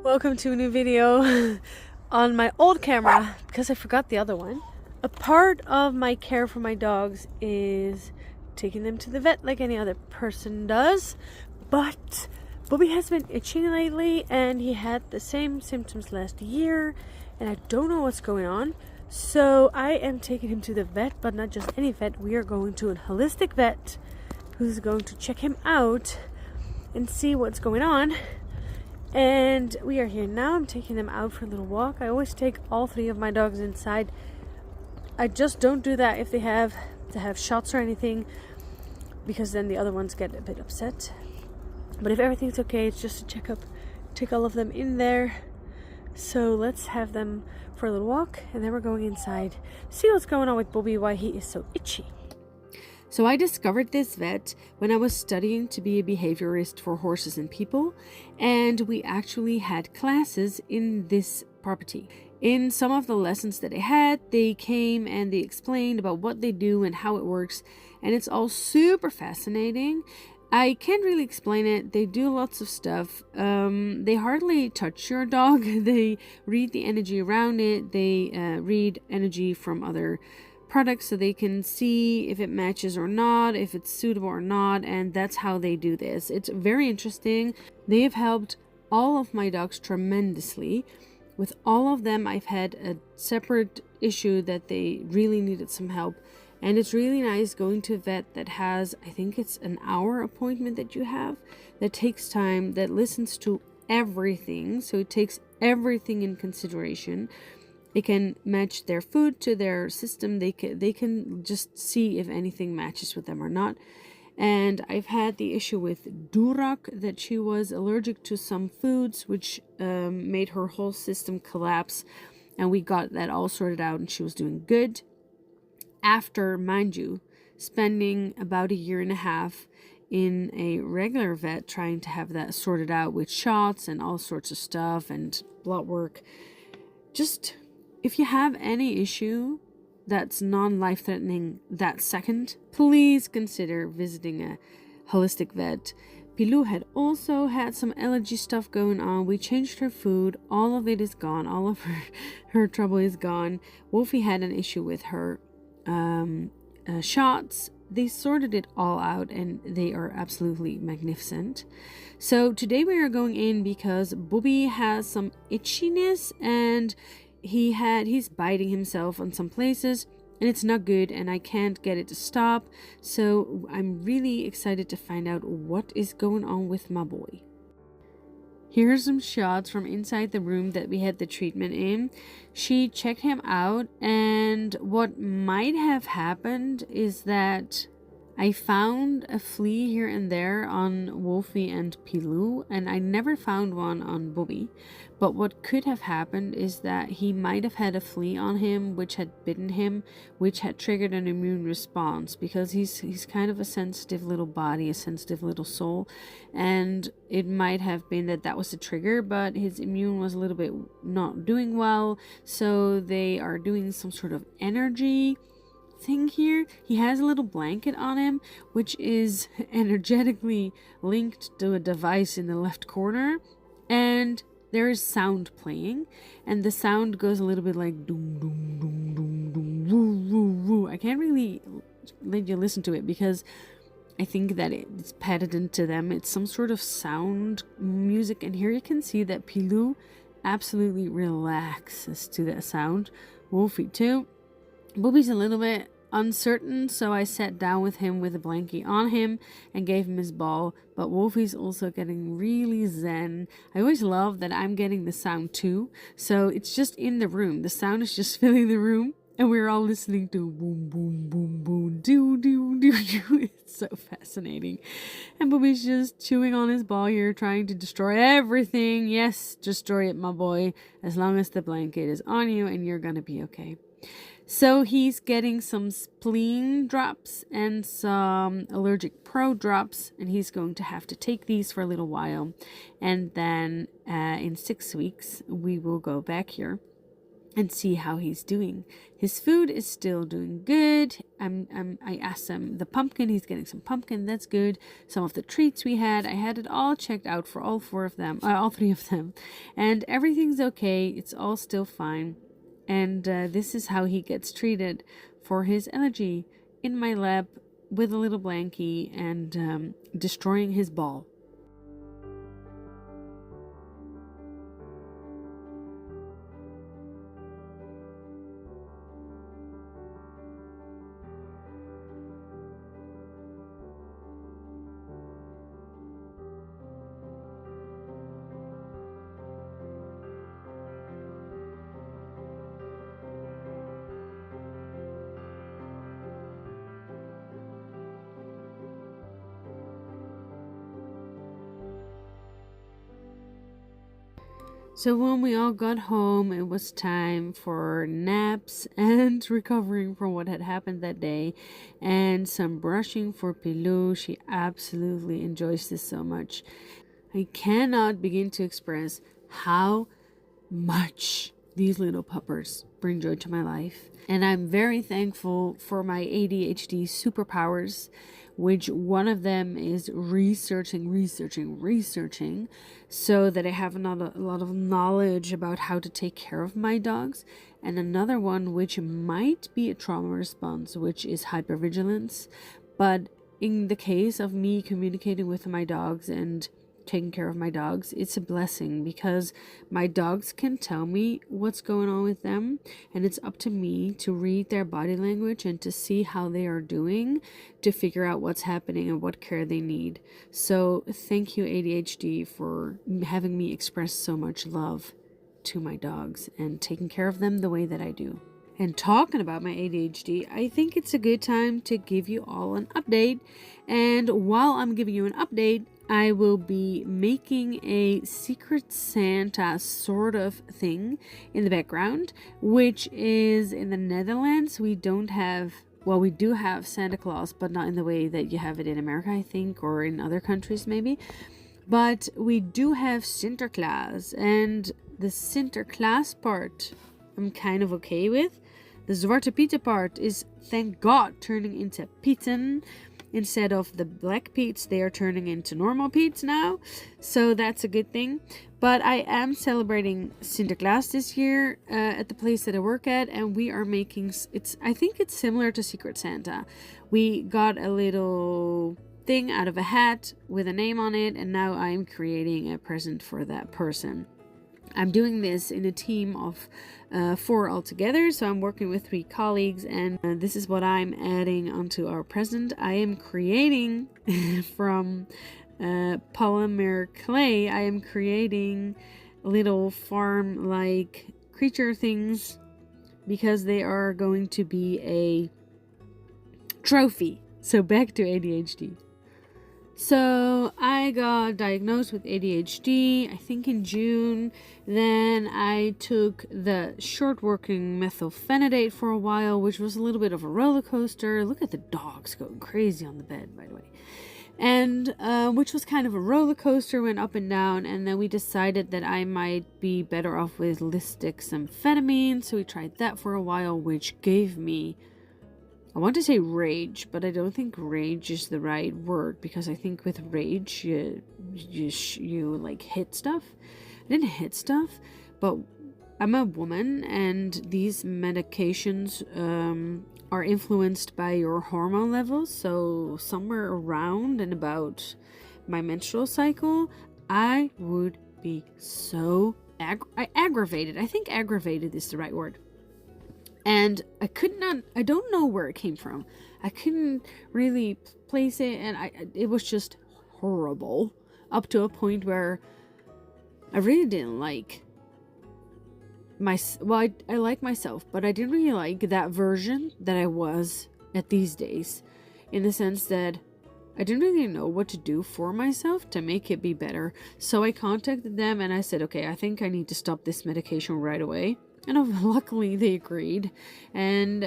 Welcome to a new video on my old camera because I forgot the other one. A part of my care for my dogs is taking them to the vet like any other person does, but Bobby has been itching lately and he had the same symptoms last year and I don't know what's going on. So I am taking him to the vet, but not just any vet. We are going to a holistic vet who's going to check him out and see what's going on. And we are here now. I'm taking them out for a little walk. I always take all three of my dogs inside. I just don't do that if they have to have shots or anything, because then the other ones get a bit upset. But if everything's okay, it's just a checkup. Take all of them in there. So let's have them for a little walk, and then we're going inside. See what's going on with Bobby, why he is so itchy. So I discovered this vet when I was studying to be a behaviorist for horses and people, and we actually had classes in this property. In some of the lessons that they came and they explained about what they do and how it works, and it's all super fascinating. I can't really explain it. They do lots of stuff. They hardly touch your dog. They read the energy around it. They read energy from other products so they can see if it matches or not, if it's suitable or not, and that's how they do this. It's very interesting. They have helped all of my dogs tremendously. With all of them, I've had a separate issue that they really needed some help, and it's really nice going to a vet that has, I think it's an hour appointment that you have, that takes time, that listens to everything, so it takes everything in consideration. They can match their food to their system. They can just see if anything matches with them or not. And I've had the issue with Durak, that she was allergic to some foods, which made her whole system collapse. And we got that all sorted out, and she was doing good. After, mind you, spending about 1.5 years in a regular vet trying to have that sorted out with shots and all sorts of stuff and blood work. Just, if you have any issue that's non-life-threatening that second, please consider visiting a holistic vet. Pilou had also had some allergy stuff going on. We changed her food. All of it is gone. All of her trouble is gone. Wolfie had an issue with her shots. They sorted it all out, and they are absolutely magnificent. So today we are going in because Bobby has some itchiness, and he's biting himself on some places, and it's not good, and I can't get it to stop. So I'm really excited to find out what is going on with my boy. Here are some shots from inside the room that we had the treatment in. She checked him out, and what might have happened is that I found a flea here and there on Wolfie and Pilou, and I never found one on Bobby. But what could have happened is that he might have had a flea on him which had bitten him, which had triggered an immune response, because he's kind of a sensitive little body, a sensitive little soul, and it might have been that was the trigger, but his immune was a little bit not doing well, so they are doing some sort of energy thing here. He has a little blanket on him which is energetically linked to a device in the left corner, and there is sound playing, and the sound goes a little bit like doom doom doom doom doom woo woo woo. I can't really let you listen to it because I think that it's padded into them. It's some sort of sound music, and here you can see that Pilou absolutely relaxes to that sound. Wolfie too. Bobby's a little bit uncertain, so I sat down with him with a blankie on him and gave him his ball, but Wolfie's also getting really zen. I always love that I'm getting the sound too, so it's just in the room. The sound is just filling the room, and we're all listening to boom, boom, boom, boom, doo, doo, doo, doo. It's so fascinating. And Bobby's just chewing on his ball here, trying to destroy everything. Yes, destroy it, my boy, as long as the blanket is on you, and you're gonna be okay. So he's getting some spleen drops and some allergic pro drops, and he's going to have to take these for a little while. And then in 6 weeks, we will go back here. and see how he's doing. His food is still doing good. I asked him the pumpkin. He's getting some pumpkin. That's good. Some of the treats we had, I had it all checked out for all three of them, and everything's okay. It's all still fine. And this is how he gets treated for his allergy, in my lap with a little blankie and destroying his ball. So when we all got home, it was time for naps and recovering from what had happened that day, and some brushing for Pilou. She absolutely enjoys this so much. I cannot begin to express how much these little puppers bring joy to my life. And I'm very thankful for my ADHD superpowers, which one of them is researching, so that I have a lot of knowledge about how to take care of my dogs. And another one, which might be a trauma response, which is hypervigilance. But in the case of me communicating with my dogs and taking care of my dogs, it's a blessing, because my dogs can tell me what's going on with them, and it's up to me to read their body language and to see how they are doing, to figure out what's happening and what care they need. So thank you, ADHD, for having me express so much love to my dogs and taking care of them the way that I do. And talking about my ADHD, I think it's a good time to give you all an update. And while I'm giving you an update, I will be making a Secret Santa sort of thing in the background, which is in the Netherlands. We do have Santa Claus, but not in the way that you have it in America, I think, or in other countries maybe. But we do have Sinterklaas, and the Sinterklaas part I'm kind of okay with. The Zwarte Pieten part is, thank God, turning into Pieten. Instead of the black Pete's, they are turning into normal Pete's now. So that's a good thing. But I am celebrating Sinterklaas this year at the place that I work at. And we are making, I think it's similar to Secret Santa. We got a little thing out of a hat with a name on it. And now I'm creating a present for that person. I'm doing this in a team of 4 altogether, so I'm working with 3 colleagues, and this is what I'm adding onto our present. I am creating from polymer clay, I am creating little farm-like creature things, because they are going to be a trophy. So back to ADHD. So I got diagnosed with ADHD, I think in June. Then I took the short-working methylphenidate for a while, which was a little bit of a roller coaster. Look at the dogs going crazy on the bed, by the way. And which was kind of a roller coaster, went up and down. And then we decided that I might be better off with lisdexamfetamine. So we tried that for a while, which gave me, I want to say rage, but I don't think rage is the right word, because I think with rage you like hit stuff. I didn't hit stuff, but I'm a woman, and these medications are influenced by your hormone levels. So somewhere around and about my menstrual cycle, I would be so aggravated. I think aggravated is the right word. And I don't know where it came from. I couldn't really place it, and it was just horrible. Up to a point where I really didn't like I like myself, but I didn't really like that version that I was at these days. In the sense that I didn't really know what to do for myself to make it be better. So I contacted them and I said, okay, I think I need to stop this medication right away. And luckily they agreed. And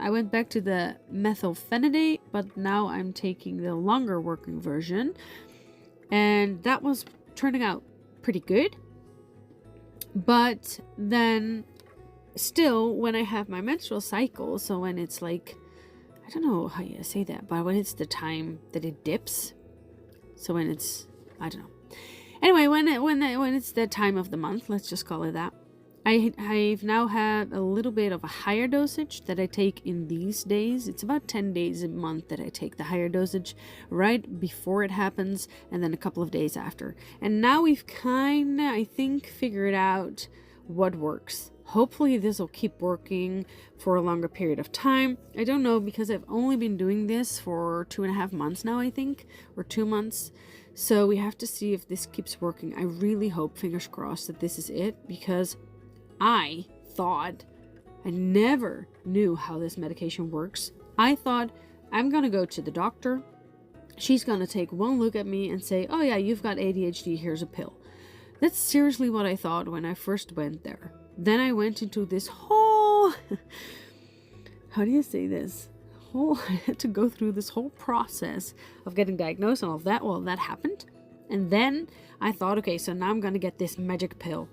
I went back to the methylphenidate, but now I'm taking the longer working version. And that was turning out pretty good. But then still, when I have my menstrual cycle, so when it's like, I don't know how you say that, but when it's the time that it dips, so when it's, I don't know. Anyway, when it's the time of the month, let's just call it that, I've now have a little bit of a higher dosage that I take in these days. It's about 10 days a month that I take the higher dosage right before it happens, and then a couple of days after. And now we've kind of, I think, figured out what works. Hopefully this will keep working for a longer period of time. I don't know, because I've only been doing this for 2.5 months now, I think, or 2 months. So we have to see if this keeps working. I really hope, fingers crossed, that this is it, because I thought, I never knew how this medication works. I thought, I'm gonna go to the doctor. She's gonna take one look at me and say, oh yeah, you've got ADHD, here's a pill. That's seriously what I thought when I first went there. Then I went into this whole, how do you say this? I had to go through this whole process of getting diagnosed and all of that. Well, that happened. And then I thought, okay, so now I'm gonna get this magic pill.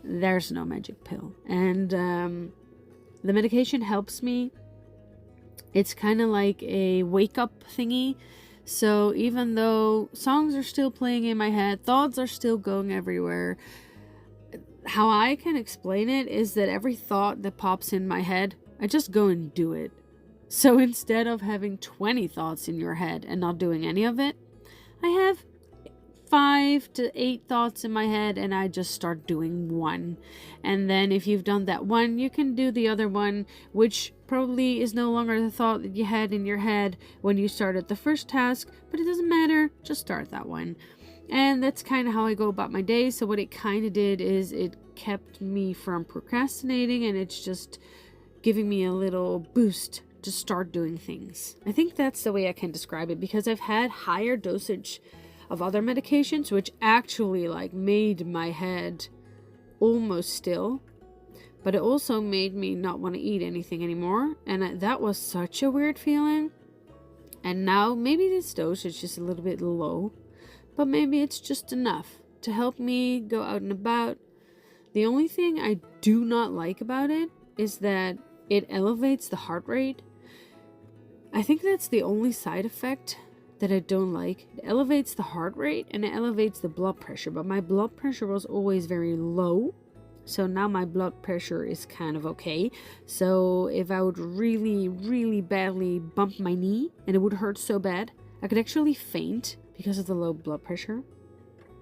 There's no magic pill. And the medication helps me. It's kind of like a wake-up thingy. So even though songs are still playing in my head, thoughts are still going everywhere, how I can explain it is that every thought that pops in my head, I just go and do it. So instead of having 20 thoughts in your head and not doing any of it, I have 5 to 8 thoughts in my head, and I just start doing one. And then if you've done that one, you can do the other one, which probably is no longer the thought that you had in your head when you started the first task, but it doesn't matter, just start that one. And that's kind of how I go about my day. So what it kind of did is it kept me from procrastinating, and it's just giving me a little boost to start doing things. I think that's the way I can describe it, because I've had higher dosage of other medications, which actually like made my head almost still, but it also made me not want to eat anything anymore, and that was such a weird feeling. And now maybe this dose is just a little bit low, but maybe it's just enough to help me go out and about. The only thing I do not like about it is that it elevates the heart rate. I think that's the only side effect that I don't like. It elevates the heart rate and it elevates the blood pressure, but my blood pressure was always very low, so now my blood pressure is kind of okay. So if I would really badly bump my knee and it would hurt so bad, I could actually faint because of the low blood pressure.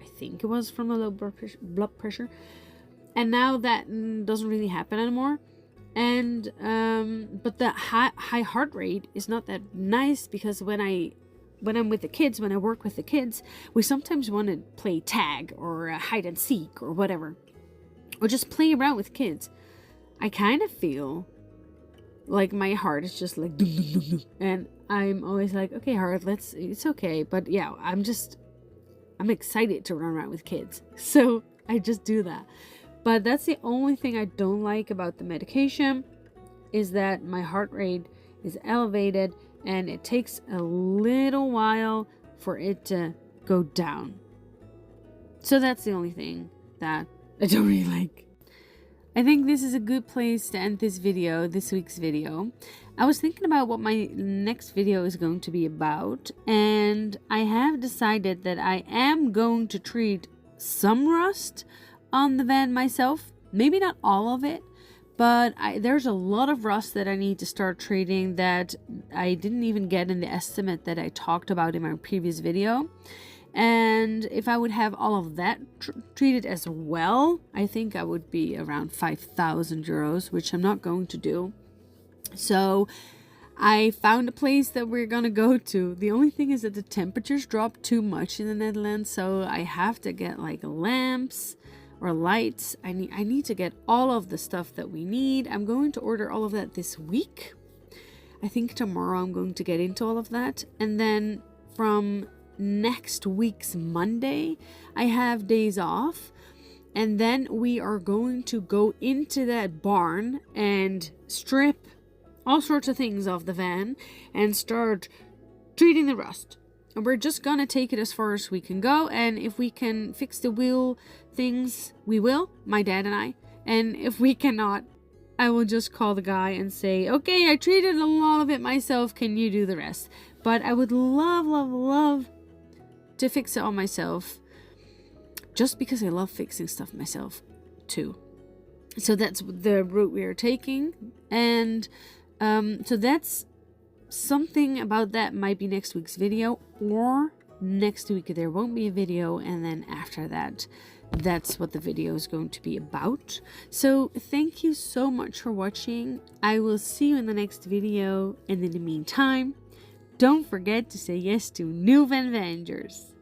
I think it was from the low blood pressure. And now that doesn't really happen anymore. And but the high heart rate is not that nice, because when I'm with the kids, when I work with the kids, we sometimes want to play tag or hide and seek or whatever, or just play around with kids. I kind of feel like my heart is just like dum, dum, dum, dum. And I'm always like, okay, heart, it's okay. But yeah, I'm excited to run around with kids, so I just do that. But that's the only thing I don't like about the medication, is that my heart rate is elevated and it takes a little while for it to go down. So that's the only thing that I don't really like. I think this is a good place to end this week's video. I was thinking about what my next video is going to be about, and I have decided that I am going to treat some rust on the van myself. Maybe not all of it, but there's a lot of rust that I need to start treating that I didn't even get in the estimate that I talked about in my previous video. And if I would have all of that treated as well, I think I would be around 5,000 euros, which I'm not going to do. So I found a place that we're gonna go to. The only thing is that the temperatures drop too much in the Netherlands, so I have to get like lamps or lights. I need to get all of the stuff that we need. I'm going to order all of that this week. I think tomorrow I'm going to get into all of that. And then from next week's Monday, I have days off. And then we are going to go into that barn and strip all sorts of things off the van and start treating the rust. And we're just gonna take it as far as we can go, and if we can fix the wheel things, we will, my dad and I. And if we cannot, I will just call the guy and say, okay, I treated a lot of it myself. Can you do the rest? But I would love to fix it all myself, just because I love fixing stuff myself too. So that's the route we are taking. And so that's something about that might be next week's video, or next week there won't be a video, and then after that, that's what the video is going to be about. So thank you so much for watching. I will see you in the next video, and in the meantime, don't forget to say yes to Newvanventures.